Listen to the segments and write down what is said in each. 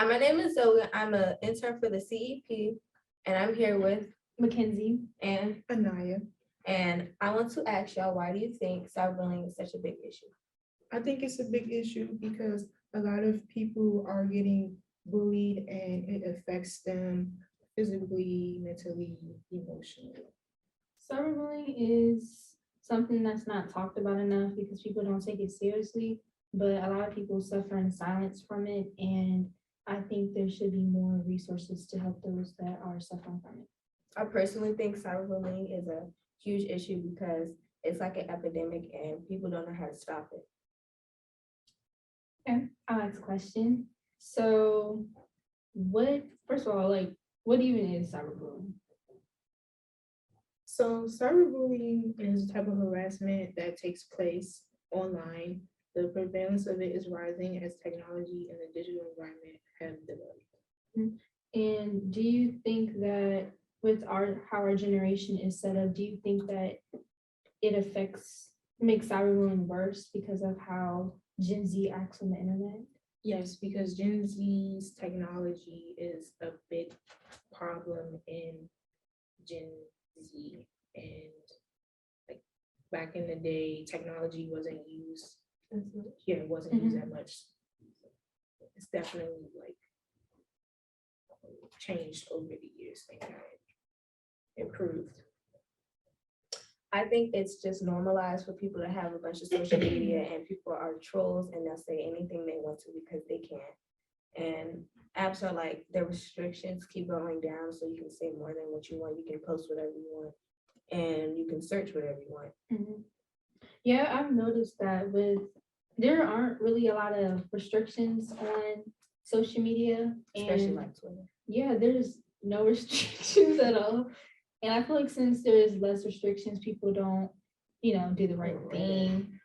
Hi, my name is Zoe. I'm an intern for the CEP, and I'm here with Mackenzie. and Anaya. and I want to ask y'all, why do you think cyberbullying is such a big issue? I think it's a big issue because a lot of people are getting bullied and it affects them physically, mentally, emotionally. Cyberbullying is something that's not talked about enough because people don't take it seriously, but a lot of people suffer in silence from it. And I think there should be more resources to help those that are suffering from it. I personally think cyberbullying is a huge issue because it's like an epidemic and people don't know how to stop it. Okay, I'll ask a question. So first of all, what even is cyberbullying? So cyberbullying is a type of harassment that takes place online. The prevalence of it is rising as technology and the digital environment have developed. And do you think that with how our generation is set up, do you think that it makes cyberbullying worse because of how Gen Z acts on the internet? Yes, because Gen Z's technology is a big problem in Gen Z. And like back in the day, technology wasn't used. Yeah, it wasn't used that much. It's definitely like changed over the years. Things have improved. I think it's just normalized for people to have a bunch of social media and people are trolls and they'll say anything they want to because they can. And apps are like, the restrictions keep going down so you can say more than what you want. You can post whatever you want and you can search whatever you want. Mhm. Yeah, I've noticed that there aren't really a lot of restrictions on social media. Especially And like Twitter. yeah, there's no restrictions at all. And I feel like since there is less restrictions, people don't, do the right thing.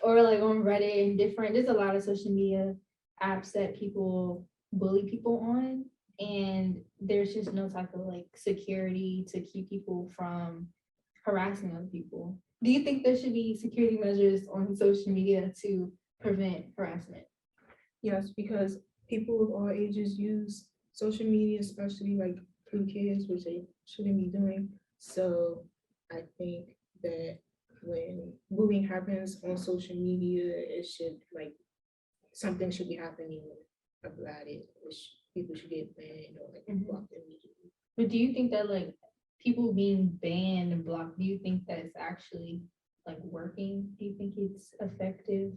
Or like on Reddit and there's a lot of social media apps that people bully people on. And there's just no type of like security to keep people from harassing other people. Do you think there should be security measures on social media to prevent harassment? Yes, because people of all ages use social media, especially like kids, which they shouldn't be doing. So I think that when bullying happens on social media, it should like something should be happening about it. People should get banned or like blocked immediately. But do you think that like people being banned and blocked, do you think that it's actually like working? Do you think it's effective?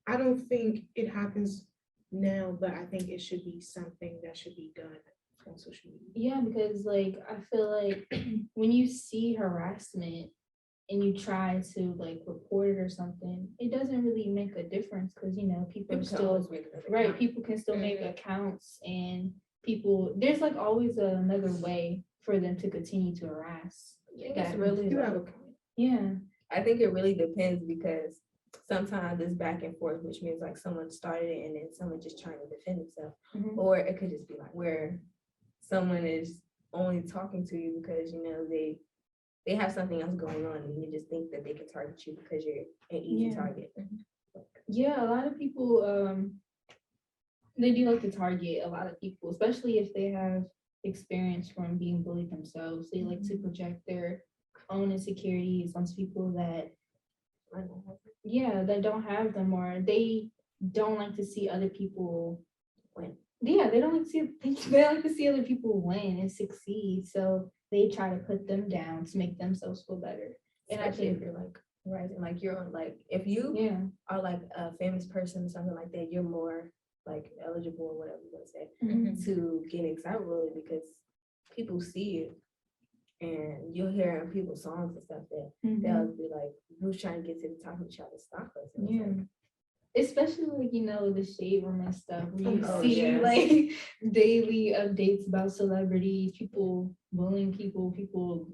I don't think it happens now, but I think it should be something that should be done on social media. Yeah, because like I feel like when you see harassment and you try to like report it or something, it doesn't really make a difference because people are still right. People can still make accounts and there's like always another way for them to continue to harass. It's really You like, have a point. Yeah. I think it really depends because sometimes it's back and forth, which means like someone started it and then someone just trying to defend themselves. Mhm. Or it could just be like where someone is only talking to you because they have something else going on and you just think that they can target you because you're an easy target. Yeah, a lot of people they do like to target a lot of people, especially if they have experience from being bullied themselves. They like to project their own insecurities onto people that don't have them, or they don't like to see other people win. Yeah, they don't like to see they like to see other people win and succeed. So they try to put them down to make themselves feel better. And I think if you're like rising, like you're on like if you are like a famous person or something like that, you're more like eligible or whatever you want to say to getting cyberbullied because people see you and you'll hear in people's songs and stuff that they'll be like, who's trying to get to the top and try to stop us? And it's like, especially like the shade room and stuff where you Oh, see yes. like daily updates about celebrities, people bullying people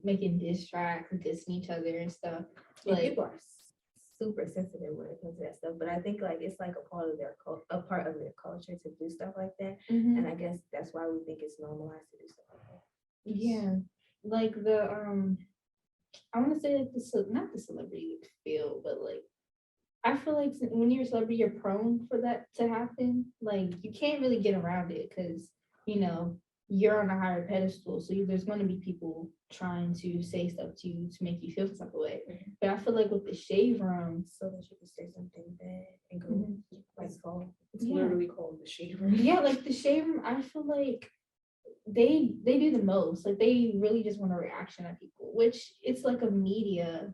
making diss tracks and dissing each other and stuff. and people are super sensitive when it comes to that stuff, but I think like it's like a part of their culture to do stuff like that, and I guess that's why we think it's normalized to do stuff like that. Yeah, like I want to say like not the celebrity field, but like I feel like when you're a celebrity, you're prone for that to happen. Like you can't really get around it because you're on a higher pedestal. So there's going to be people trying to say stuff to you to make you feel some type of way. But I feel like with the shade room, So that you can say something bad and go like fall. It's Yeah. literally called the shade room. yeah, like the shade room, I feel like they do the most. Like they really just want a reaction at people, which it's like a media.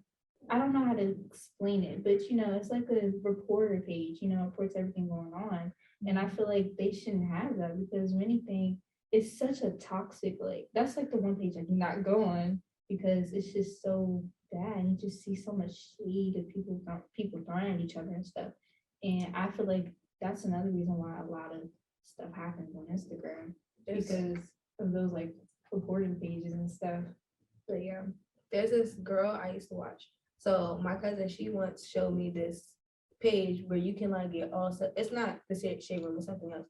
I don't know how to explain it, but it's like a reporter page, reports everything going on. And I feel like they shouldn't have that because if anything, it's such a toxic, like that's like the one page I do not go on because it's just so bad. You just see so much shade of people throwing at each other and stuff. And I feel like that's another reason why a lot of stuff happens on Instagram because of those like reporting pages and stuff. But yeah, there's this girl I used to watch. So my cousin, she once showed me this page where you can like get all stuff. It's not the shade room, it's something else.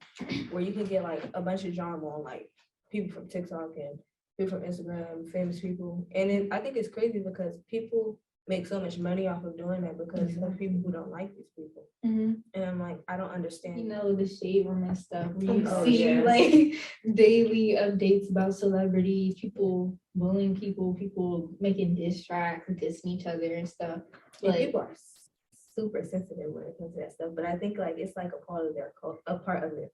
Where you can get like a bunch of drama on like people from TikTok and people from Instagram, famous people. And then I think it's crazy because people make so much money off of doing that because of people who don't like these people. And I'm like, I don't understand. The shade room and stuff where you Oh, see yes. like daily updates about celebrities, people bullying people making diss tracks and dissing each other and stuff. And Like people are super sensitive when it comes to that stuff, but I think like it's like a part of their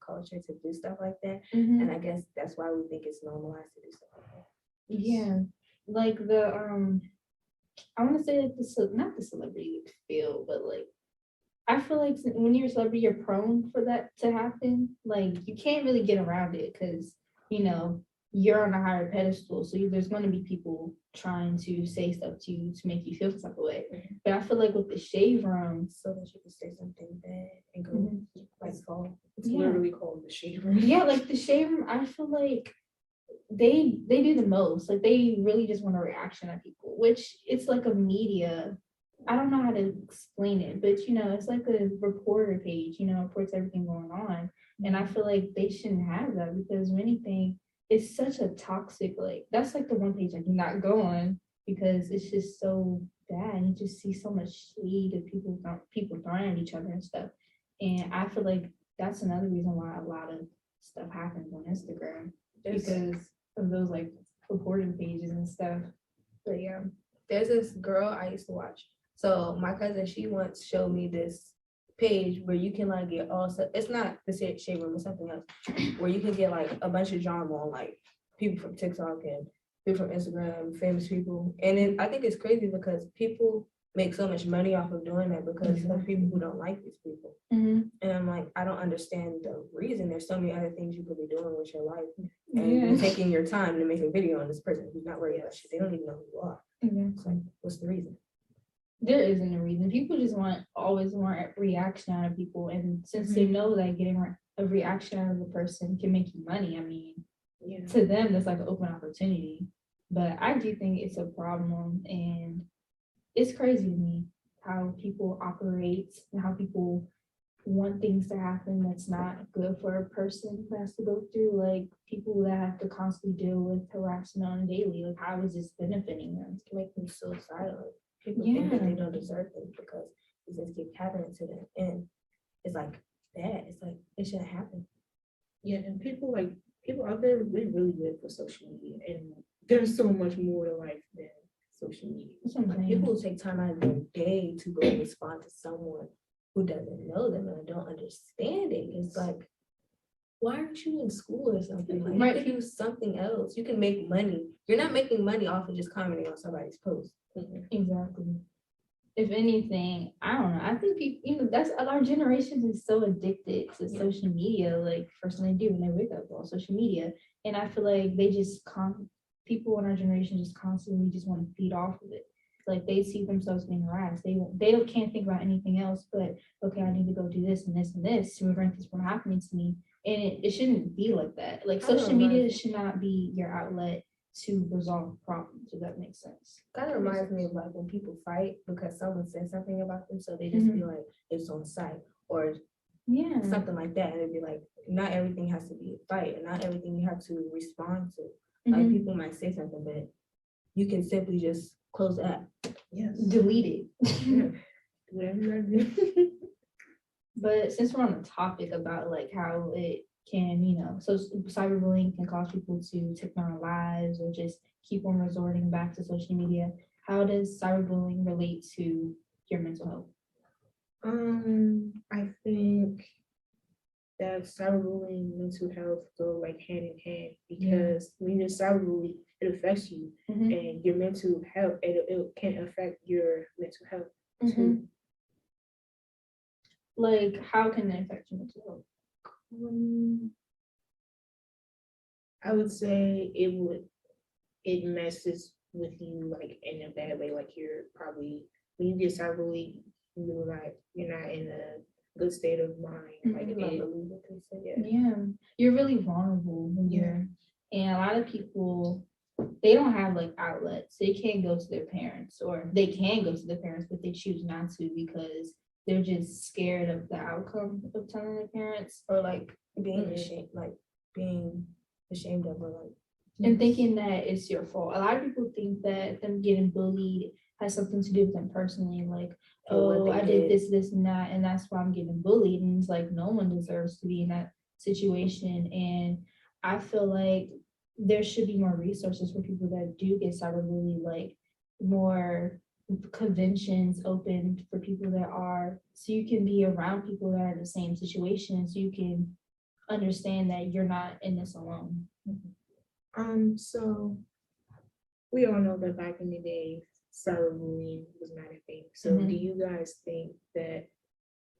culture to do stuff like that. And I guess that's why we think it's normalized to do stuff like that. yeah, like the I want to say like not the celebrity field, but like I feel like when you're a celebrity, you're prone for that to happen. Like you can't really get around it because you're on a higher pedestal. So there's going to be people trying to say stuff to you to make you feel some type of way. But I feel like with the shade room, So that you can say something bad and go like fall. It's literally called the shade room. yeah, like the shade room, I feel like they do the most. Like they really just want a reaction at people, which it's like a media. I don't know how to explain it, but it's like a reporter page, reports everything going on. And I feel like they shouldn't have that because if anything, it's such a toxic, like that's like the one page I do not go on because it's just so bad. You just see so much shade of people throwing at each other and stuff. And I feel like that's another reason why a lot of stuff happens on Instagram because of those like reporting pages and stuff. But yeah, there's this girl I used to watch. So my cousin, she once showed me this page where you can like get all stuff. It's not the shade room, it's something else. Where you can get like a bunch of drama on like people from TikTok and people from Instagram, famous people. And then I think it's crazy because people make so much money off of doing that because of people who don't like these people. And I'm like, I don't understand the reason. There's so many other things you could be doing with your life. And you're taking your time to make a video on this person who's not worried about shit. They don't even know who you are. It's like, what's the reason? There isn't a reason. People just always want a reaction out of people. And since they know that getting a reaction out of a person can make you money, I mean, to them, that's like an open opportunity. But I do think it's a problem. And it's crazy to me how people operate and how people want things to happen that's not good for a person who has to go through, like people that have to constantly deal with harassment on a daily. Like, how is this benefiting them? It can make them suicidal. People think that they don't deserve things because these things keep happening to them. And it's like bad. It's like it shouldn't happen. Yeah, and people out there, they really live for social media. And there's so much more to life than social media. Like, people will take time out of their day to go respond to someone who doesn't know them and don't understand it. It's like, why aren't you in school or something? Like, you could do something else. You can make money. You're not making money off of just commenting on somebody's post. Exactly. If anything, I don't know. I think people, that's our generation is so addicted to social media. Like, first thing they do when they wake up on social media, and I feel like they just people in our generation just constantly just want to feed off of it. Like they see themselves being harassed. They can't think about anything else but, okay, I need to go do this and this and this to prevent this from happening to me. And it shouldn't be like that. Like social media should not be your outlet to resolve problems, if that makes sense. Kind of reminds me of like when people fight because someone said something about them, so they just be like, it's on site or something like that. And it'd be like, not everything has to be a fight, and not everything you have to respond to. Like people might say something, but you can simply just close the app. Delete it. whatever you gotta do. But since we're on the topic about like how it can, so cyberbullying can cause people to take their own lives or just keep on resorting back to social media, how does cyberbullying relate to your mental health? I think that cyberbullying and mental health go like hand in hand because when you're cyberbullied, it affects you and your mental health. It can affect your mental health too. Like, how can it affect your mental health? I would say it messes with you like in a bad way. Like you're probably when you get cyberbullied, you're not in a good state of mind. Like You're really vulnerable when you're, and a lot of people, they don't have like outlets. They can't go to their parents, or they can go to their parents, but they choose not to because they're just scared of the outcome of telling their parents, or like being ashamed, of, or like, and thinking that it's your fault. A lot of people think that them getting bullied has something to do with them personally, like, oh, I did this, and that, and that's why I'm getting bullied. And it's like no one deserves to be in that situation. And I feel like there should be more resources for people that do get cyberbullied, like more conventions opened for people that are, so you can be around people that are in the same situation, so you can understand that you're not in this alone. So we all know that back in the day, cyberbullying was not a thing. So do you guys think that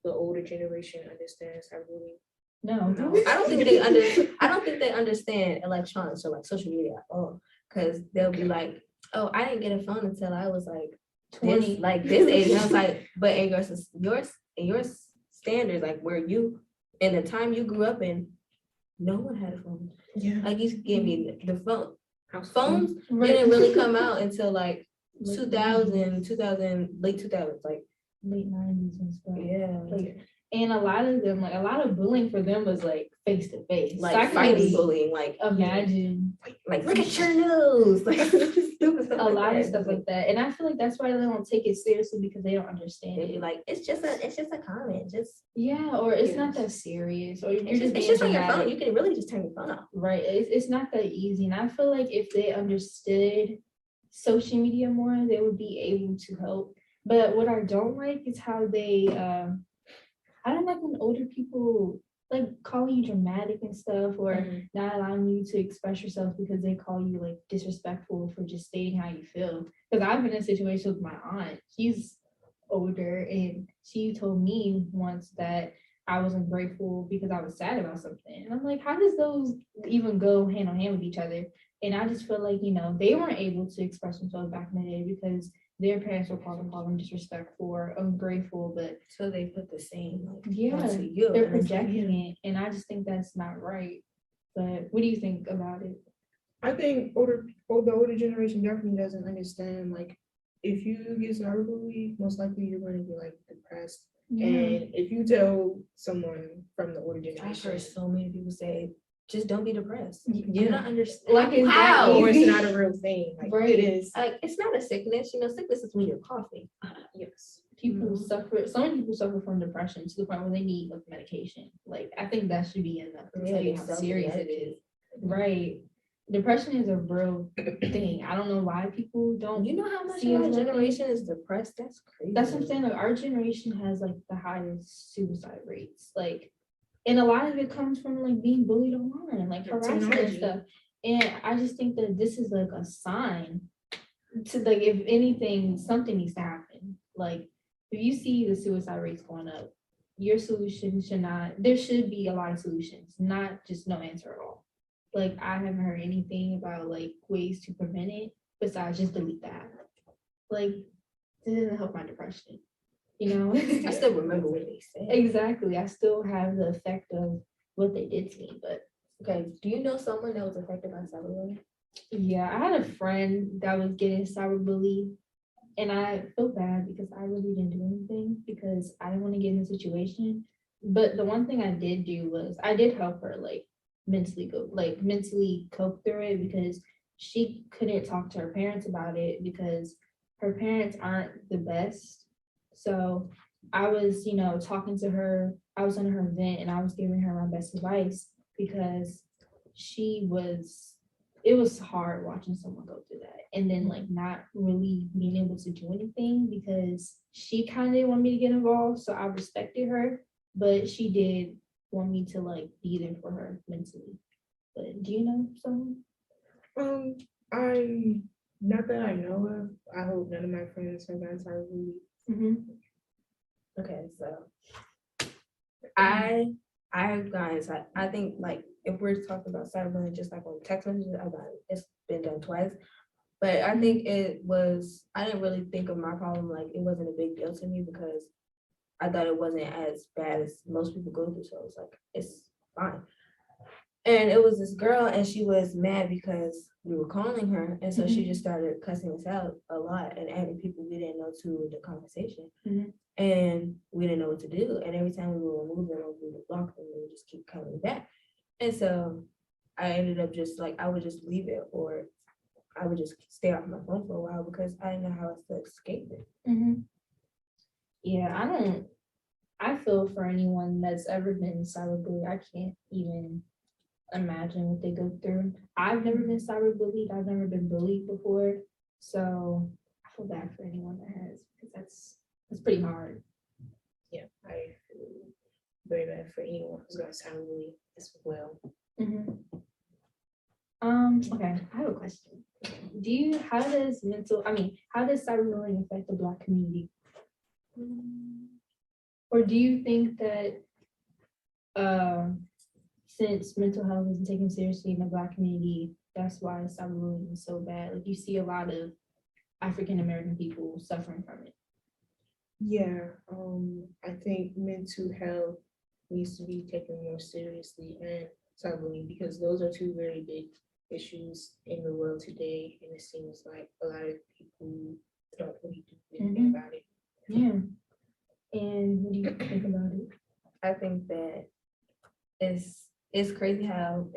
the older generation understands cyberbullying? No, I don't think they understand electronics or like social media at all. Because they'll be like, oh, I didn't get a phone until I was like 20, this age. And I was like, but in your standards, like where you in the time you grew up in, no one had a phone. Yeah. Like you gave me the phone. Phones didn't really come out until like 2000, late 2000s, like late 90s and stuff. Yeah. Like, and a lot of them, like a lot of bullying for them was like face to face. Like fighting bullying, like imagine. Like look at your nose. Like a lot of stuff like that. And I feel like that's why they don't take it seriously because they don't understand it. Like it's just a comment. Or it's not that serious. Or it's just on your phone. You can really just turn your phone off. Right. It's not that easy. And I feel like if they understood social media more, they would be able to help. But what I don't like is how they I don't like when older people like calling you dramatic and stuff, or not allowing you to express yourself because they call you like disrespectful for just stating how you feel. Because I've been in a situation with my aunt. She's older, and she told me once that I was ungrateful because I was sad about something. And I'm like, how does those even go hand in hand with each other? And I just feel like, they weren't able to express themselves back in the day because their parents were call them disrespectful or ungrateful, but so they put the same onto you. They're projecting it, and I just think that's not right. But what do you think about it? I think the older generation definitely doesn't understand. Like, if you get cyberbullied, most likely you're going to be like depressed. And if you tell someone from the older generation, I've heard so many people say, just don't be depressed. You don't understand. Like, how? Or it's not a real thing. Like, right. It is. Like, it's not a sickness. Sickness is when you're coughing. Yes. People suffer. Some people suffer from depression to the point where they need like medication. Like, I think that should be enough to tell you how serious it is. Right. Depression is a real thing. I don't know why people don't. You know how much our generation is depressed? That's crazy. That's what I'm saying. Like, our generation has like the highest suicide rates. Like, and a lot of it comes from like being bullied online, like harassment and stuff. And I just think that this is like a sign to like, if anything, something needs to happen. Like, if you see the suicide rates going up, your solution there should be a lot of solutions, not just no answer at all. Like, I haven't heard anything about like ways to prevent it besides just delete the app. Like, it doesn't help my depression. I still remember what they said. Exactly. I still have the effect of what they did to me. But okay, do you know someone that was affected by cyberbullying? Yeah, I had a friend that was getting cyberbullied, and I feel bad because I really didn't do anything because I didn't want to get in the situation. But the one thing I did do was I did help her like mentally cope through it, because she couldn't talk to her parents about it because her parents aren't the best. So I was, talking to her, I was on her event and I was giving her my best advice because it was hard watching someone go through that. And then like not really being able to do anything because she kind of didn't want me to get involved. So I respected her, but she did want me to like be there for her mentally. But do you know someone? I not that I know of. I hope none of my friends have gotten cyberbullied. Mm-hmm. Okay, so I've gotten I think like if we're talking about cyberbullying, just like on text messages, it's been done twice. But I think I didn't really think of my problem like it wasn't a big deal to me because I thought it wasn't as bad as most people go through. So it's like it's fine. And it was this girl, and she was mad because we were calling her, and so she just started cussing us out a lot and adding people we didn't know to the conversation, and we didn't know what to do. And every time we would remove them, or we would block them, they would just keep coming back. And so I ended up just like I would just leave it, or I would just stay off my phone for a while because I didn't know how else to escape it. Yeah, I feel for anyone that's ever been cyberbullied. I can't even imagine what they go through. I've never been cyberbullied. I've never been bullied before. So I feel bad for anyone that has because that's pretty hard. Yeah, I feel very bad for anyone who's got cyberbullied as well. Okay, I have a question. How does cyberbullying affect the Black community? Or do you think that since mental health isn't taken seriously in the Black community, that's why cyberbullying is so bad? Like you see a lot of African American people suffering from it. Yeah, I think mental health needs to be taken more seriously and cyberbullying because those are two very big issues in the world today, and it seems like a lot of people don't really do anything about it. Yeah. And what do you think about it? I think that it's crazy how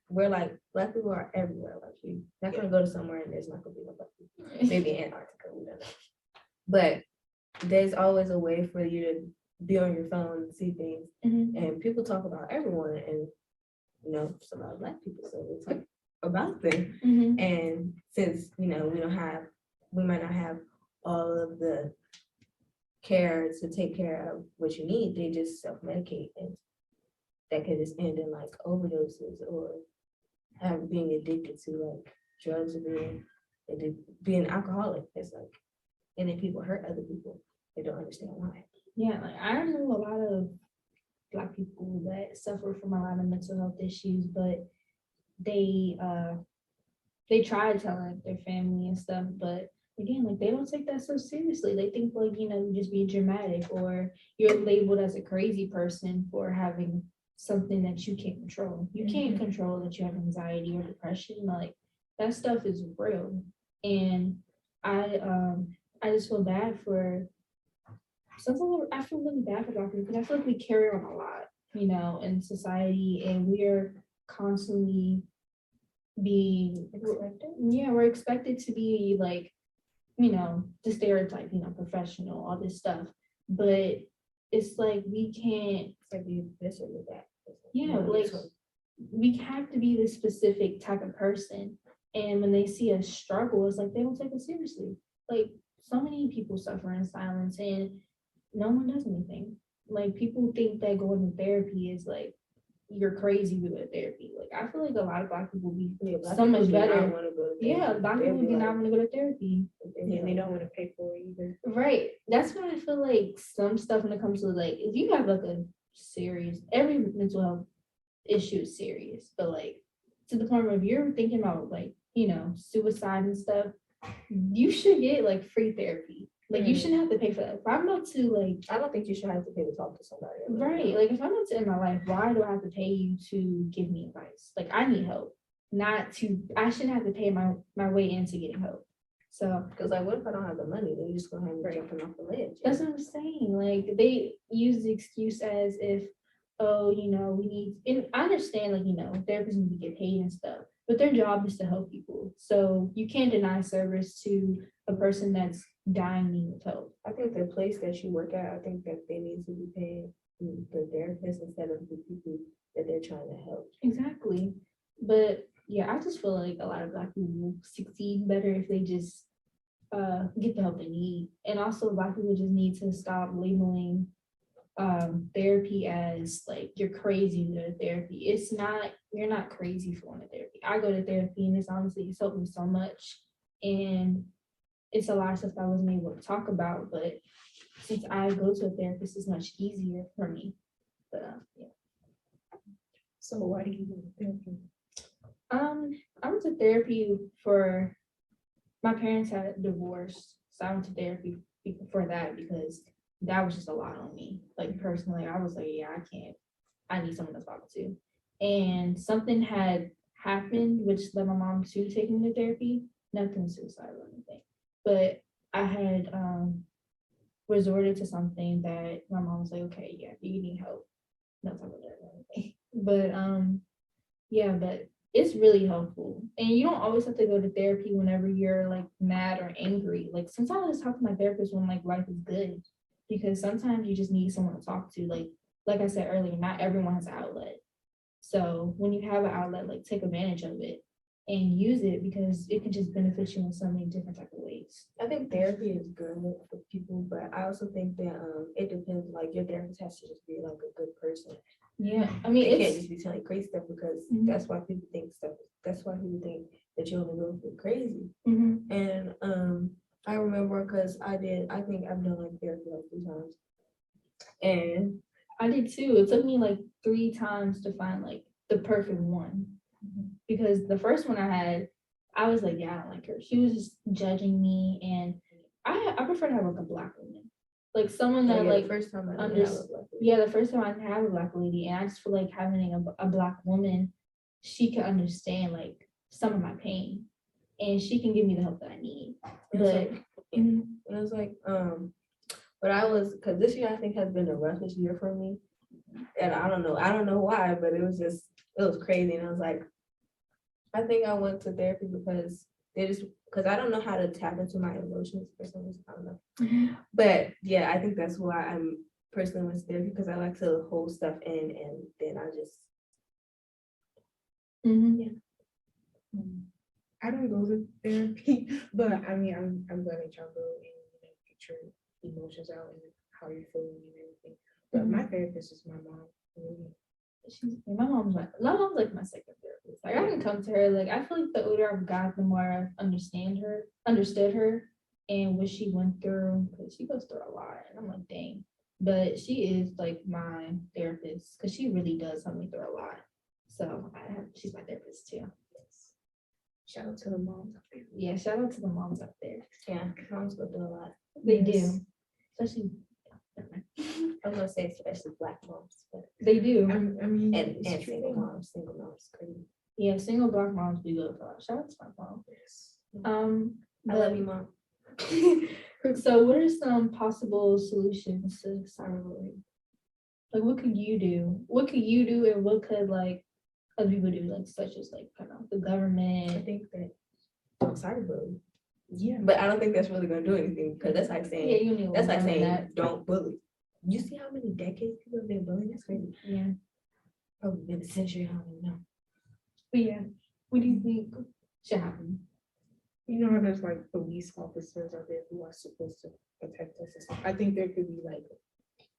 we're like Black people are everywhere. Like you're not gonna go to somewhere and there's not gonna be no Black people. Maybe Antarctica, we don't know. But there's always a way for you to be on your phone and see things. And people talk about everyone and some of Black people, so we talk about them. And since we might not have all of the care to take care of what you need, they just self-medicate, and that could just end in like overdoses or being addicted to like drugs or being alcoholic. It's like, and then people hurt other people. They don't understand why. Yeah, like I know a lot of Black people that suffer from a lot of mental health issues, but they try to tell like their family and stuff, but again, like they don't take that so seriously. They think like, you just be dramatic or you're labeled as a crazy person for having something that you can't control. You can't control that you have anxiety or depression. Like that stuff is real. And I just feel bad for sometimes I feel really bad for Black people because I feel like we carry on a lot, in society, and we're constantly being expected. Yeah, we're expected to be like, the stereotype, professional, all this stuff. But it's like we can't be this or that. Yeah, like we have to be this specific type of person. And when they see us struggle, it's like they don't take us seriously. Like so many people suffer in silence and no one does anything. Like people think that going to therapy is like you're crazy with therapy. Like I feel like a lot of Black people be so much better. Black people do not want to go to therapy. Yeah, they don't want to pay for it either. Right. That's why I feel like some stuff when it comes to like if you have like a serious every mental health issue is serious, but like to the point where if you're thinking about like, suicide and stuff, you should get like free therapy. Like you shouldn't have to pay for that. If I'm not to like, I don't think you should have to pay to talk to somebody. Right. Like if I'm not to end my life, why do I have to pay you to give me advice? Like I need help. I shouldn't have to pay my way into getting help. So because like what if I don't have the money? Then you just gonna have me jumping off the ledge. That's what I'm saying. Like they use the excuse as if, oh, we need, and I understand like, therapists need to get paid and stuff, but their job is to help people. So you can't deny service to a person that's dying needs help. I think the place that you work at, I think that they need to be paying the therapists instead of the people that they're trying to help. Exactly. But yeah, I just feel like a lot of Black people will succeed better if they just get the help they need. And also Black people just need to stop labeling therapy as like you're crazy to go to therapy. It's not, you're not crazy for going to therapy. I go to therapy and it's helped me so much. And it's a lot of stuff I wasn't able to talk about, but since I go to a therapist, it's much easier for me. But yeah. So why do you go to therapy? I went to therapy for my parents had divorced, so I went to therapy for that because that was just a lot on me. Like personally, I was like, yeah, I can't. I need someone to talk to. And something had happened which led my mom to take me to therapy. Nothing suicidal or anything, but I had resorted to something that my mom was like, okay, yeah, you need help. No talk about that or anything. But yeah, but it's really helpful. And you don't always have to go to therapy whenever you're like mad or angry. Like sometimes I just talk to my therapist when like life is good. Because sometimes you just need someone to talk to. Like I said earlier, not everyone has an outlet. So when you have an outlet, like take advantage of it and use it because it can just benefit you in so many different type of ways. I think therapy is good for people, but I also think that it depends. Like your therapist has to just be like a good person. Yeah, I mean, They it's can't just be telling crazy stuff because that's why people think stuff. That's why people think that you're only going for crazy. And I remember because I think I've done like therapy like 3 times, and I did too. It took me like 3 times to find like the perfect one. Because the first one I had, I was like, yeah, I don't like her. She was just judging me, and I prefer to have like a Black woman, like someone that yeah, like the first time I the first time I didn't have a Black lady, and I just feel like having a Black woman, she can understand like some of my pain, and she can give me the help that I need. But it was like but I was because this year I think has been the roughest year for me, and I don't know why, but it was crazy, and I was like, I think I went to therapy because I don't know how to tap into my emotions for some reason. I don't know. But yeah, I think that's why I'm personally went to therapy because I like to hold stuff in and then I just I don't go to therapy, but I mean, I'm glad that y'all go and get your emotions out and how you're feeling and everything. But my therapist is my mom. Really. My mom's like my second therapist. Like I can come to her. Like I feel like the older I've got, the more I understood her, and what she went through. Because she goes through a lot, and I'm like, dang. But she is like my therapist because she really does help me through a lot. So she's my therapist too. Yes. Shout out to the moms out there. Yeah, shout out to the moms out there. yeah, moms go through a lot. They do, especially. I was gonna say especially Black moms, but They do. I mean, and single moms, crazy. Yeah, single Black moms be good for us. Shout out to my mom. yes. I love you, mom. So what are some possible solutions to cyberbullying? Like what could you do? What could you do and what could like other people do, like such as like I don't know, the I government? think that cyberbullying. Yeah. But I don't think that's really gonna do anything because that's like saying you need that's like saying that. don't bully. You see how many decades people have been bullying? That's crazy. Yeah. Probably been a century, I don't even know. But yeah, what do you think should happen? You know how there's like police officers out there who are supposed to protect us and stuff. I think there could be like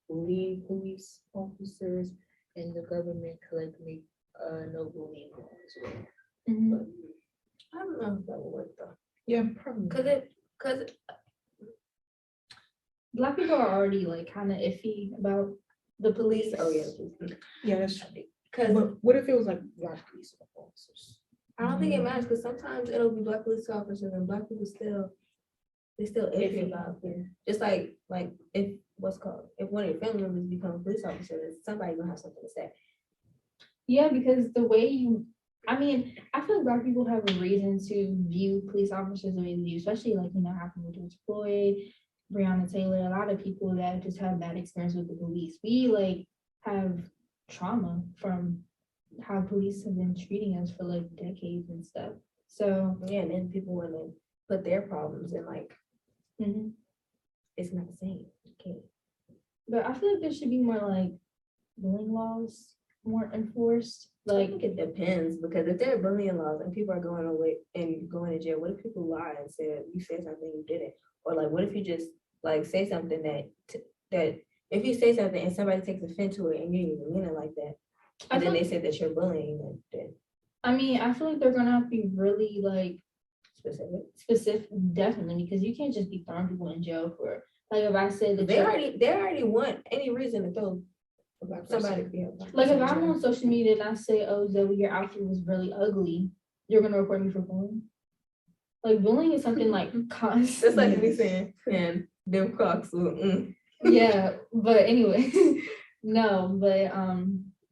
lead police officers and the government could like make no bullying laws as well. But I don't know if that would work though. yeah, probably. Cause Black people are already like kind of iffy about the police. oh yeah, Yeah, that's true. because But what if it was like Black police officers? I don't think it matters because sometimes it'll be Black police officers and Black people still iffy about it. Just like if if one of your family members become a police officer, somebody gonna have something to say. Yeah, because the way I feel like Black people have a reason to view police officers the way they do, especially like, happened with George Floyd, Breonna Taylor, a lot of people that just have bad experience with the police. We like have trauma from how police have been treating us for like decades and stuff. So Yeah, and then people want to put their problems in like It's not the same. You can't. But I feel like there should be more like bullying laws more enforced. I Like, think it depends, because if there are bullying laws and people are going away and going to jail, what if people lie and said you said something you didn't? Or like, what if you just like say something that if you say something and somebody takes offense to it and you didn't even mean it like that, and then they said that you're bullying them, then I mean, I feel like they're gonna have to be really like specific. definitely, because you can't just be throwing people in jail for like if I said that They already want any reason to throw somebody. like if I'm on social media and I say, "Oh, Zoe, your outfit was really ugly," you're gonna report me for bullying. Like bullying is something like constant. It's like me saying, "Man, them Crocs." Yeah, but anyway, no, but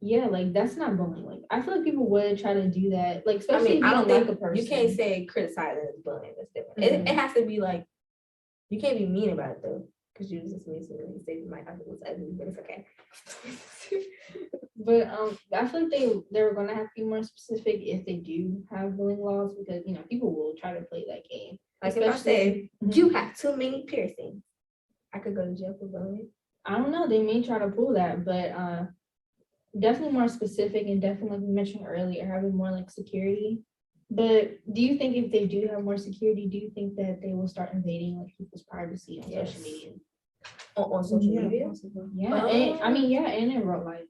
yeah, like that's not bullying. Like I feel like people would try to do that, like especially if you I don't don't like think a person. you can't say criticizing is bullying. That's different. It has to be like, you can't be mean about it though, because you just mean when you say my outfit was ugly, but it's okay. But I feel like they're gonna have to be more specific if they do have bullying laws, because you know people will try to play that game. Like if I say you have too many piercings, I could go to jail for bullying. I don't know, they may try to pull that, but definitely more specific, and definitely like we mentioned earlier, having more like security. But do you think if they do have more security, do you think that they will start invading like people's privacy on social media? On social media? Possible. Yeah, and, I mean, yeah, and in real life.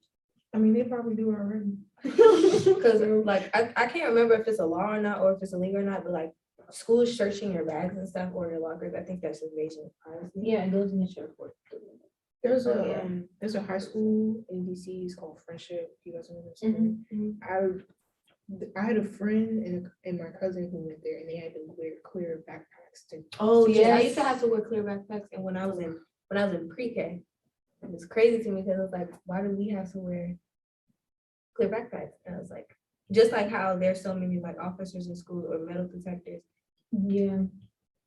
I mean, they probably do already. Because like I can't remember if it's a law or not, or if it's illegal or not, but like schools searching your bags and stuff or your lockers, I think that's invasion of privacy. Yeah, it goes into your report. There's a high school in DC. It's called Friendship. You guys know this school. I had a friend and my cousin who went there, and they had to wear clear backpacks to. Oh yeah, I used to have to wear clear backpacks, and when I was in pre-K, it was crazy to me because it was like, why do we have to wear clear backpacks? And I was like, just like how there's so many like officers in school or metal detectors. Yeah.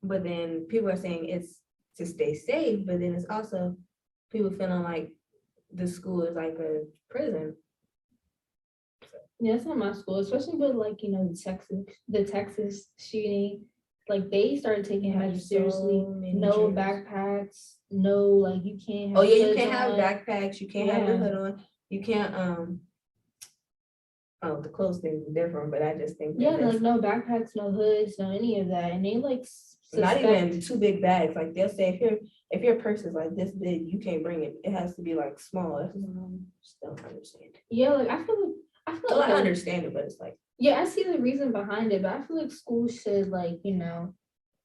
But then people are saying it's to stay safe, but then it's also people feeling like the school is like a prison. Yeah, it's not my school, especially with like, you know, the Texas shooting. Like they started taking measures seriously. No backpacks, no like you can't have. Oh yeah, you can't have backpacks, you can't have the hood on, you can't oh, the clothes thing is different, but I just think like no backpacks, no hoods, no any of that. And they like not even 2 big bags. Like they'll say if your purse is like this big, you can't bring it. It has to be like small. I just don't understand. Yeah, like I feel like I understand it, but it's like, yeah, I see the reason behind it, but I feel like schools should like, you know,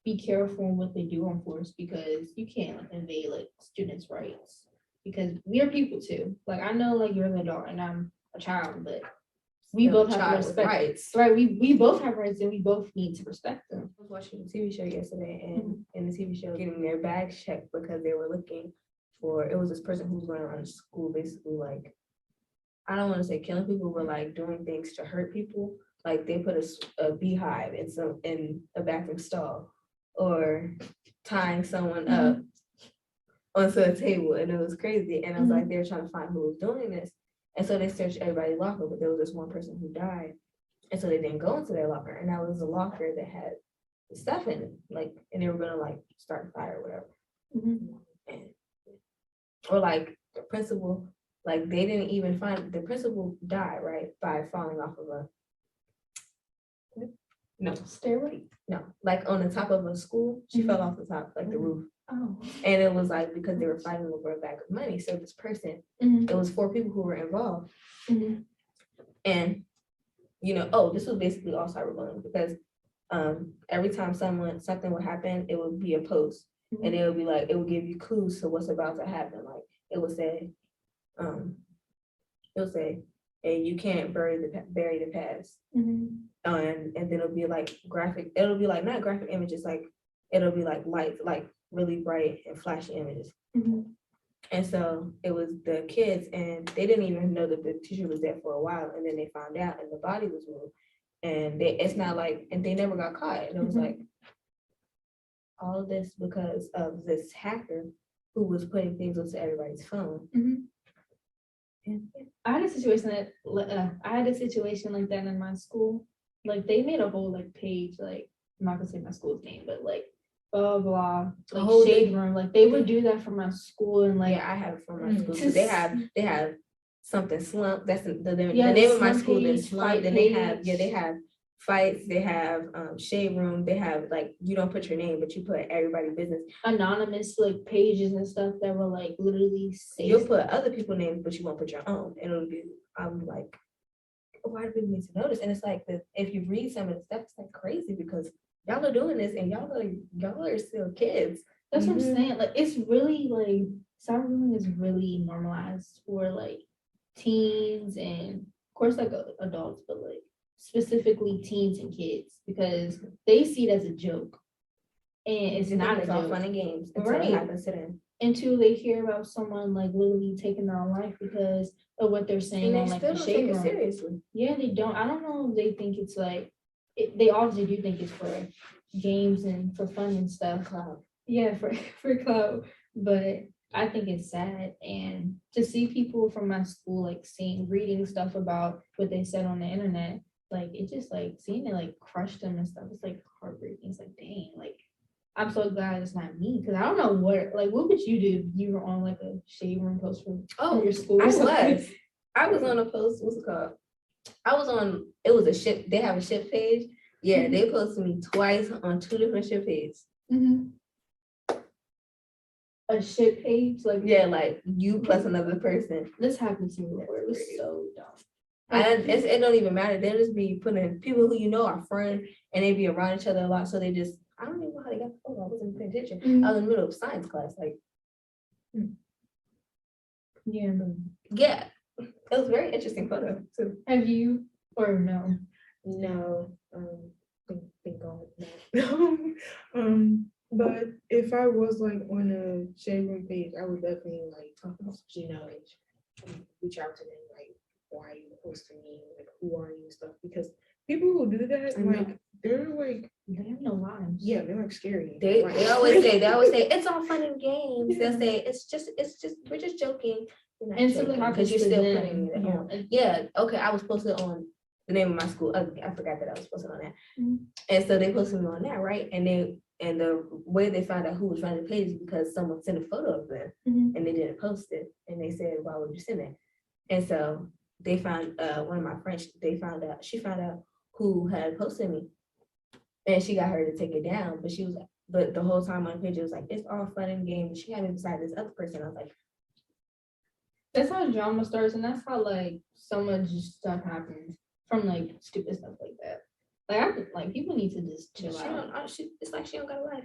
be careful in what they do on force, because you can't like invade like students' rights, because we are people too. Like I know like you're an adult and I'm a child, but we both have respect. Rights. Right. We both have rights and we both need to respect them. I was watching a TV show yesterday, and in the TV show getting their bags checked because they were looking for, it was this person who was going around the school basically like, I don't want to say killing people, but like doing things to hurt people. Like they put a beehive in a bathroom stall, or tying someone up onto a table, and it was crazy. And I was like, they were trying to find who was doing this, and so they searched everybody's locker, but there was this one person who died, and so they didn't go into their locker, and that was a locker that had stuff in it, like, and they were gonna like start a fire or whatever, and, or like the principal. Like they didn't even find the principal died, right, by falling off of stairway. No, like on the top of a school, she fell off the top, like the roof. Oh. And it was like because they were fighting over a bag of money. So this person, it was 4 people who were involved, and you know, this was basically all cyberbullying, because every time something would happen, it would be a post, and it would be like, it would give you clues to what's about to happen. Like it would say. It'll say, "Hey, you can't bury the past," and then it'll be like graphic. It'll be like not graphic images, like it'll be like lights, like really bright and flashy images. And so it was the kids, and they didn't even know that the teacher was there for a while, and then they found out, and the body was moved, and it's not like, and they never got caught. And it was like all of this because of this hacker who was putting things onto everybody's phone. I had a situation like that in my school. Like they made a whole like page, like I'm not gonna say my school's name, but like blah blah, The like whole shade thing. room. Like they would do that for my school and like Yeah, I have it from my school. to So they have something slump. That's the Yeah, name of my slump school. Then page, slump. fight Then they have page. they have fights. They have shade room. They have like you don't put your name, but you put everybody's business. anonymous like pages and stuff that will like literally say You'll put other people's names, but you won't put your own. And it'll be I'm like, why do people need to know this? And it's like if you read some of the stuff, it's like crazy because y'all are doing this and y'all are still kids. That's what I'm saying. Like it's really like cyberbullying is really normalized for like teens and of course like adults, but like specifically teens and kids because they see it as a joke. And it's not It's a all joke. fun and games until Right. it happens to them. Until they hear about someone like literally taking their own life because of what they're saying And on they like still the don't shade take it room. seriously. Yeah, they don't. I don't know if they think it's like they obviously do think it's for games and for fun and stuff. Cloud. Yeah, for clout. But I think it's sad. And to see people from my school like reading stuff about what they said on the internet, like it just like seeing it like crush them and stuff. It's like heartbreaking. It's like dang, like I'm so glad it's not me because I don't know what would you do if you were on like a shade room post from your school? I was on a post, what's it called? It was a ship, they have a ship page. Yeah, they posted me twice on 2 different ship pages. Mm-hmm. A shit page? Like yeah, like you plus another person. This happened to me before. It was so dumb. It don't even matter. They'll just be putting people who you know are friends and they be around each other a lot. So they just, I don't even know how they got the photo. I wasn't paying attention. I was in the middle of science class. Like, yeah. It was a very interesting photo too. Have you or no? No, thank God, no. But if I was like on a shade room page, I would definitely like, reach out to them like, why are you posting me? Like, who are you and stuff? Because people who do that, like, they're like, they have no lives. Yeah, they're like scary. They always say it's all fun and games. They'll say it's just we're just joking. And so because you're still putting it on. Yeah, okay. I was posted on the name of my school. I forgot that I was posted on that. And so they posted me on that, right? And the way they found out who was running the page is because someone sent a photo of them and they didn't post it. And they said, why would you send it? And so they found one of my friends, she found out who had posted me. And she got her to take it down, but the whole time on the page, it was like, it's all fun and games. She had me beside this other person. I was like, that's how drama starts, and that's how like so much stuff happens from like stupid stuff like that. Like people need to just chill out. It's like she don't got a life.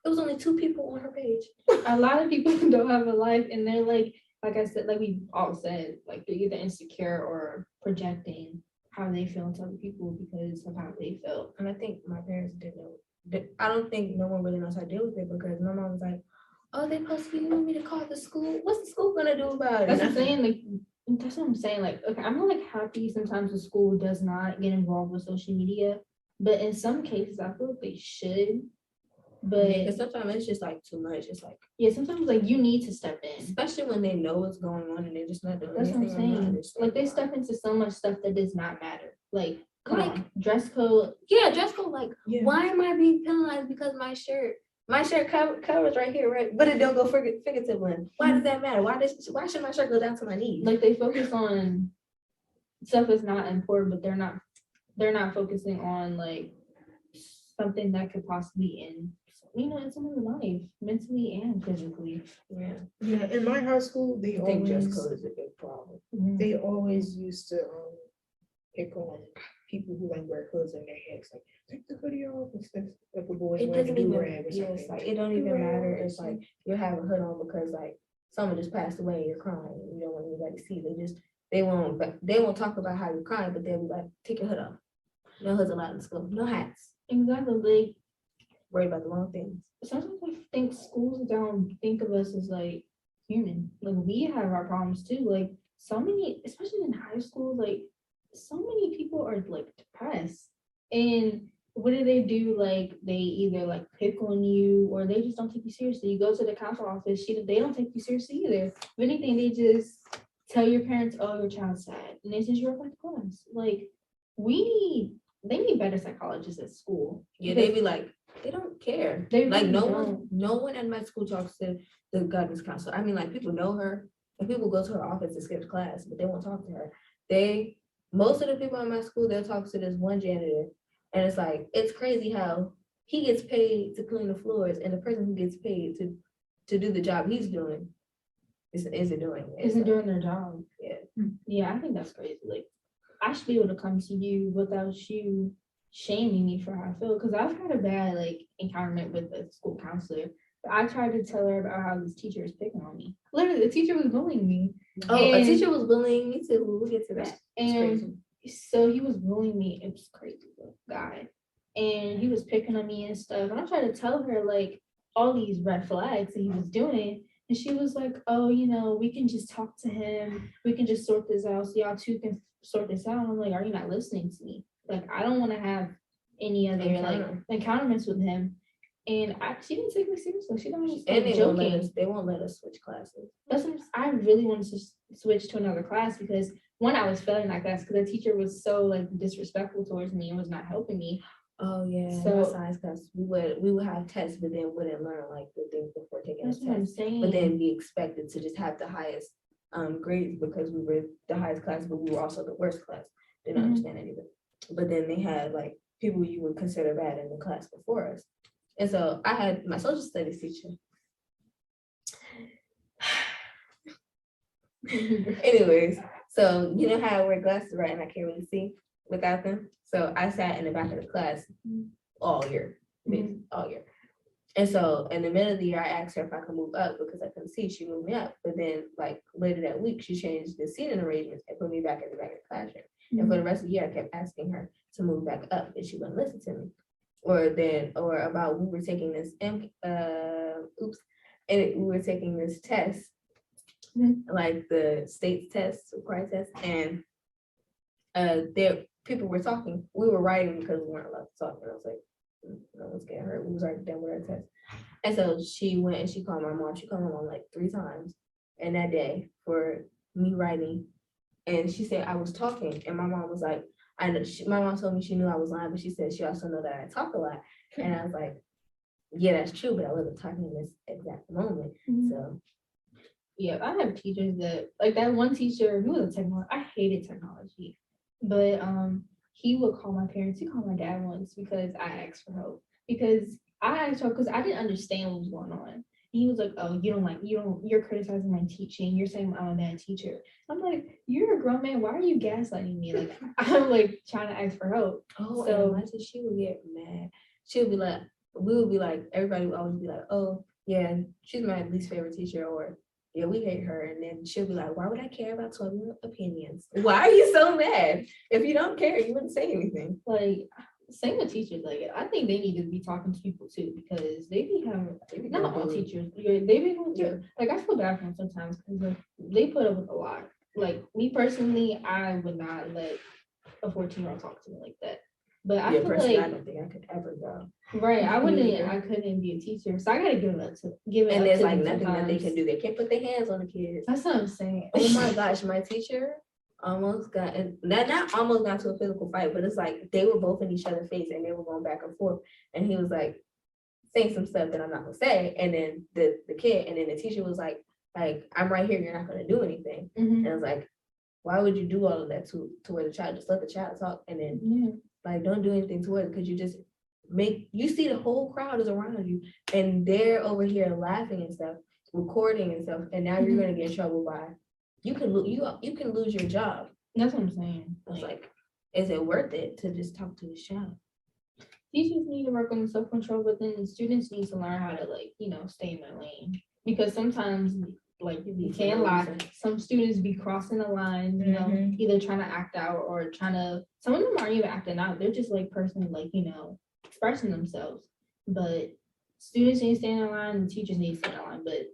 It was only 2 people on her page. A lot of people don't have a life, and they're like I said, like we all said, like they're either insecure or projecting how they feel to other people because of how they felt. And I think my parents didn't know. I don't think no one really knows how to deal with it because my mom was like, oh, they posted, you want me to call the school? What's the school gonna do about it? That's what I'm saying. Like, that's what I'm saying. Like, okay, I'm not like happy sometimes the school does not get involved with social media, but in some cases, I feel like they should. But because sometimes it's just like too much. It's like sometimes like you need to step in, especially when they know what's going on and they're just not doing that's anything. What I'm saying. Like they step into so much stuff that does not matter. Like, come on, dress code. Yeah, dress code. Like, why am I being penalized because my shirt covers right here, right? But it don't go figuratively. Why does that matter? Why should my shirt go down to my knees? Like they focus on stuff that's not important, but they're not focusing on like something that could possibly end, in someone's life, mentally and physically. Yeah. In my high school, I think dress code is a big problem. They always used to pick on people who like wear hoods in their heads, like take the hoodie off and stuff. Like the boys wearing a do-rag or something. It's like it don't even matter. It's like you have a hood on because like someone just passed away and you're crying. You don't want anybody to see. They won't talk about how you're crying, but they'll be like, take your hood off. No hoods allowed in school. No hats. Exactly. Like worry about the wrong things. Sometimes I think schools don't think of us as like human. Like we have our problems too. Like so many, especially in high school, like so many people are like depressed. And what do? Like they either like pick on you or they just don't take you seriously. You go to the council office, they don't take you seriously either. If anything, they just tell your parents, oh, your child's sad. And they send you right back to class. Like we they need better psychologists at school. Yeah, they be like, they don't care. They like really no one at my school talks to the guidance counselor. I mean, like people know her and people go to her office to skip class, but they won't talk to her. Most of the people in my school, they'll talk to this one janitor. And it's like, it's crazy how he gets paid to clean the floors and the person who gets paid to do the job he's doing isn't doing it. Isn't doing their job. Yeah. Yeah, I think that's crazy. Like, I should be able to come to you without you shaming me for how I feel. Because I've had a bad like encounter with the school counselor. I tried to tell her about how this teacher is picking on me. Literally, the teacher was bullying me. Oh, a teacher was bullying me too. We'll get to that. And so he was bullying me. It was crazy, the guy. And he was picking on me and stuff. And I tried to tell her like all these red flags that he was doing. And she was like, oh, you know, we can just talk to him. We can just sort this out. So y'all two can sort this out. I'm like, are you not listening to me? Like, I don't want to have any other like encounterments with him. And she didn't take me seriously. She don't and they won't let us switch classes. That's what I really wanted to switch to another class because one, I was failing that class because the teacher was so like disrespectful towards me and was not helping me. Oh yeah, so science class we would have tests, but then wouldn't learn like the things before taking the test. But then be expected to just have the highest grades because we were the highest class, but we were also the worst class. Didn't understand anything. But then they had like people you would consider bad in the class before us. And so I had my social studies teacher. Anyways, so you know how I wear glasses, right? And I can't really see without them. So I sat in the back of the class all year. And so in the middle of the year, I asked her if I could move up because I couldn't see. She moved me up. But then like later that week, she changed the seating arrangements and put me back in the back of the classroom. And for the rest of the year, I kept asking her to move back up and she wouldn't listen to me. Or about we were taking this we were taking this test, like the state's test, required test, and there people were talking. We were writing because we weren't allowed to talk, and I was like, no one's getting hurt. We was already done with our test. And so she went and she called my mom. She called my mom like 3 times in that day for me writing. And she said I was talking, and my mom was like, I know my mom told me she knew I was lying, but she said she also know that I talk a lot. And I was like, yeah, that's true, but I wasn't talking in this exact moment. So yeah, I have teachers that like that one teacher who was a technology. I hated technology, but he would call my parents. He called my dad once because I asked for help because I asked her because I didn't understand what was going on. He was like, oh, you're criticizing my teaching. You're saying I'm a bad teacher. I'm like, you're a grown man. Why are you gaslighting me? Like, I'm like trying to ask for help. Oh, so my teacher, she would get mad. She would be like, we would be like, everybody would always be like, oh, yeah, she's my least favorite teacher, or yeah, we hate her. And then she'll be like, why would I care about 12 opinions? Why are you so mad? If you don't care, you wouldn't say anything. Like, same with teachers. Like, I think they need to be talking to people too because they be having not all teachers. They be going through. Like, I feel bad for them sometimes because like, they put up with a lot. Like me personally, I would not let a 14-year-old talk to me like that. But I feel like I don't think I could ever go. Right, I wouldn't. I couldn't be a teacher, so I gotta give it up to give it. And up there's to like them nothing sometimes. that they can do. They can't put their hands on the kids. That's what I'm saying. Oh my gosh, my teacher almost got not almost got to a physical fight, but it's like they were both in each other's face and they were going back and forth. And he was like saying some stuff that I'm not gonna say. And then the kid, and then the teacher was like, I'm right here, you're not gonna do anything. And I was like, why would you do all of that to where the child just let the child talk and then like don't do anything to it because you just you see the whole crowd is around you and they're over here laughing and stuff, recording and stuff, and now you're gonna get in trouble by you can lose your job. That's what I'm saying. It's like, is it worth it to just talk to the child? Teachers need to work on self-control, but then the students need to learn how to stay in their lane because sometimes you can't lie. Some students be crossing the line, either trying to act out or trying to. Some of them aren't even acting out. They're just personally expressing themselves. But students need to stay in line, and teachers need to stay in line. But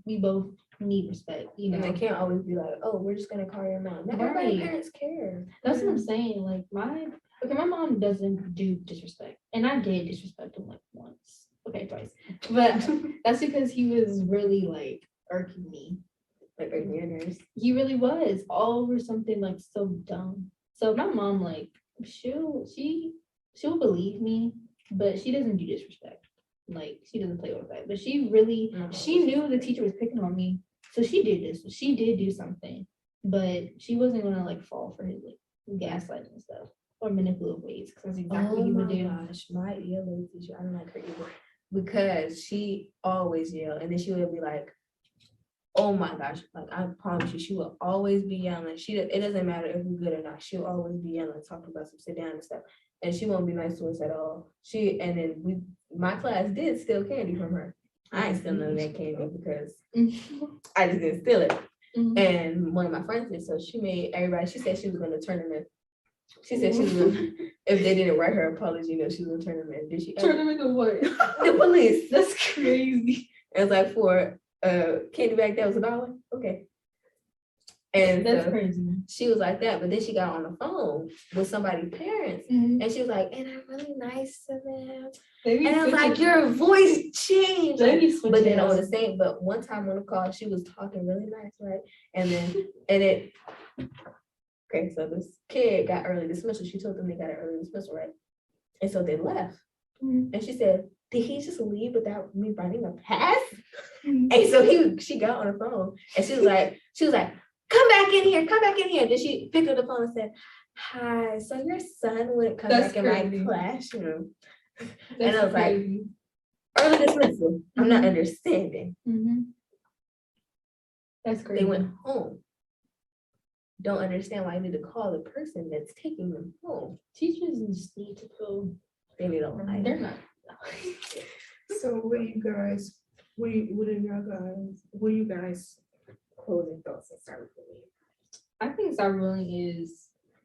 we both need respect. And they can't always be like, oh, we're just gonna call your mom. Not everybody parents care. That's what I'm saying. Like my mom doesn't do disrespect, and I did disrespect him once. Okay, twice. But that's because he was really irking me. Irking your nerves. He really was all over something so dumb. So my mom she'll believe me, but she doesn't do disrespect. Like she doesn't play with that. But she knew the teacher was picking on me, so she did this. She did do something, but she wasn't gonna like fall for his like gaslighting and stuff or manipulative ways because that's exactly what he would do. Gosh, my ELA teacher, I don't like her either because she always yell, and then she would be like, "Oh my gosh!" Like I promise you, she will always be yelling. It doesn't matter if we're good or not. She'll always be yelling, talking about some sit down and stuff, and she won't be nice to us at all. My class did steal candy from her. I ain't stealing none of that candy because I just didn't steal it. And one of my friends did, so she made everybody. She said she was going to turn them in. She said she was going if they didn't write her apology note, she was going to turn them in. Did she turn them into what? The police? That's crazy. It was like for candy bag that was $1. Okay. And that's so crazy. she was like that, but then she got on the phone with somebody's parents, and she was like, "And I'm really nice to them." And I was like, "Your voice changed." Like, but then on the same, but one time on the call, she was talking really nice, right? And then okay, so this kid got early dismissal. She told them they got an early dismissal, right? And so they left, and she said, "Did he just leave without me writing a pass?" And so she got on the phone, and she was like. Come back in here. Then she picked up the phone and said, "Hi, so your son wouldn't come back in my classroom." And I was like, early dismissal. I'm not understanding. That's crazy. They went home. Don't understand why I need to call the person that's taking them home. Teachers just need to go. They need a lie. They're not. So what are you guys closing thoughts on cyberbullying? I think cyberbullying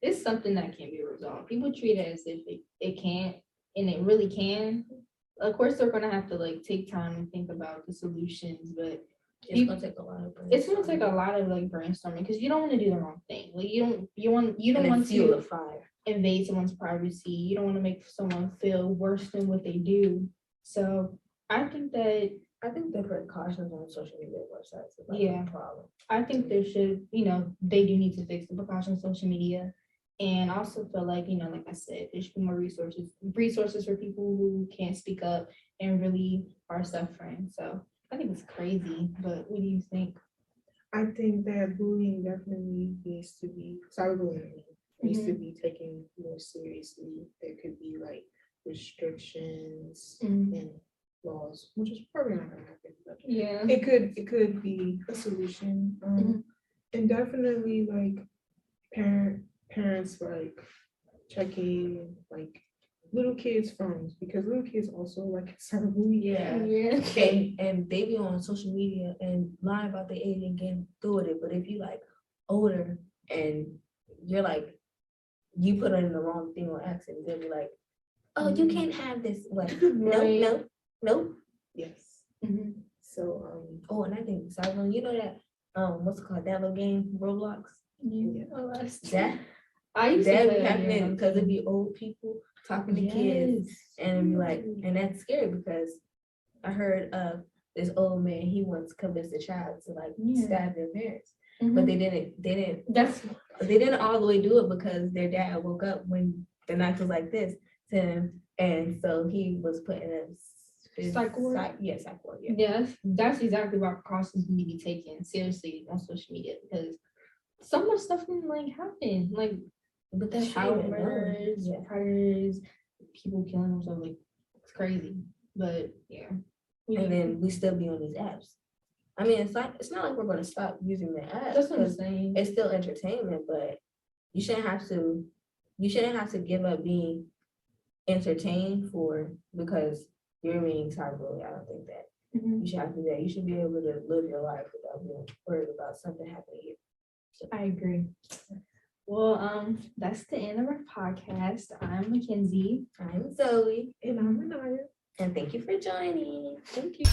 is something that can be resolved. People treat it as if it can't, and it really can. Of course, they're gonna have to like take time and think about the solutions, but it's gonna take a lot of brainstorming. It's gonna take a lot of like brainstorming because you don't want to do the wrong thing. Like you don't want fuel to the fire. Invade someone's privacy. You don't want to make someone feel worse than what they do. So I think the precautions on social media websites is like a problem. I think there should, they do need to fix the precautions on social media. And I also feel like, like I said, there should be more resources for people who can't speak up and really are suffering. So I think it's crazy, but what do you think? I think that bullying definitely cyberbullying needs to be taken more seriously. There could be like restrictions and laws, which is probably not gonna happen. But it could be a solution. And definitely like parents like checking like little kids' phones because little kids also like cyberbullying. And they be on social media and lie about their age and getting through with it. But if you like older and you're like you put in the wrong thing on accident, they'll be like, "Oh, you can't have this." What? No. Yes. So and I think cyberbullying. You know that what's it called, that little game Roblox? That I used to play happening because it'd be old people talking to kids, and it'd be like, and that's scary because I heard of this old man. He once convinced a child to like stab their parents, but they didn't all the way do it because their dad woke up when the knife was like this to him, and so he was put in a psych ward. Psych ward. That's exactly why precautions need to be taken seriously on social media because so much stuff can like happen, like but that's child murders, predators, people killing themselves. Like it's crazy, but and then we still be on these apps. I mean, it's not like we're going to stop using the apps. That's what I'm saying. It's still entertainment, but you shouldn't have to give up being entertained because you're being cyberbullied. I don't think that you should have to do that. You should be able to live your life without being worried about something happening here. So, I agree. Well, that's the end of our podcast. I'm Mackenzie. I'm Zoe. and I'm Anaya. And thank you for joining. Thank you.